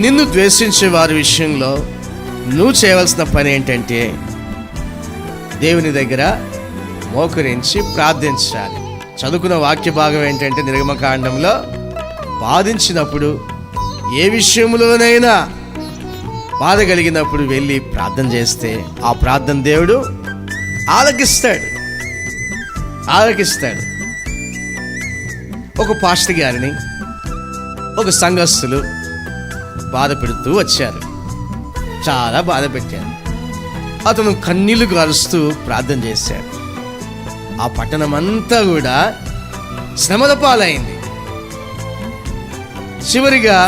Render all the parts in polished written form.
నిన్ను ద్వేషించే వారి విషయంలో నువ్వు చేయవలసిన పని ఏంటంటే దేవుని దగ్గర మోకరించి ప్రార్థించాలి. చదువుకున్న వాక్య భాగం ఏంటంటే నిర్గమకాండంలో బాధించినప్పుడు ఏ విషయంలోనైనా బాధ కలిగినప్పుడు వెళ్ళి ప్రార్థన చేస్తే ఆ ప్రార్థన దేవుడు ఆలకిస్తాడు. ఒక పాస్టర్ గారిని ఒక సంఘస్థులు బాధ పెడుతూ వచ్చారు, చాలా బాధ పెట్టారు. అతను కన్నీళ్లు గారుస్తూ ప్రార్థన చేశాడు. ఆ పట్టణం అంతా కూడా శ్రమల పాలైంది. చివరిగా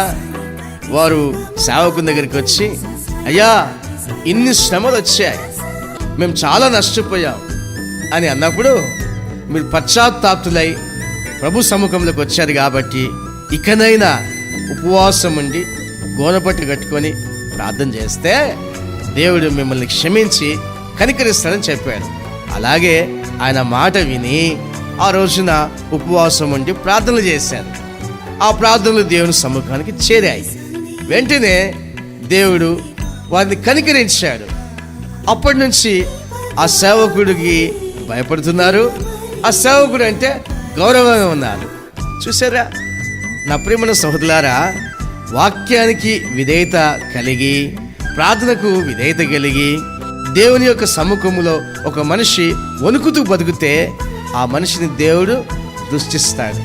వారు సేవకుని దగ్గరికి వచ్చి, అయ్యా, ఇన్ని శ్రమలు వచ్చాయి, మేము చాలా నష్టపోయాం అని అన్నప్పుడు, మీరు పశ్చాత్తాప్తులై ప్రభు సముఖంలోకి వచ్చారు కాబట్టి ఇకనైనా ఉపవాసం ఉండి గోనపట్టు కట్టుకొని ప్రార్థన చేస్తే దేవుడు మిమ్మల్ని క్షమించి కనికరిస్తాడని చెప్పాడు. అలాగే ఆయన మాట విని ఆ రోజున ఉపవాసం ఉండి ప్రార్థనలు చేశారు. ఆ ప్రార్థనలు దేవుని సముఖానికి చేరాయి. వెంటనే దేవుడు వారిని కనికరించాడు. అప్పటి నుంచి ఆ సేవకుడికి భయపడుతున్నారు. ఆ సేవకుడు అంటే గౌరవంగా ఉన్నారు. చూసారా నా ప్రియమైన సహోదరులారా, వాక్యానికి విధేయత కలిగి, ప్రార్థనకు విధేయత కలిగి దేవుని యొక్క సముఖములో ఒక మనిషి వణుకుతూ బతికితే ఆ మనిషిని దేవుడు దృష్టిస్తాడు.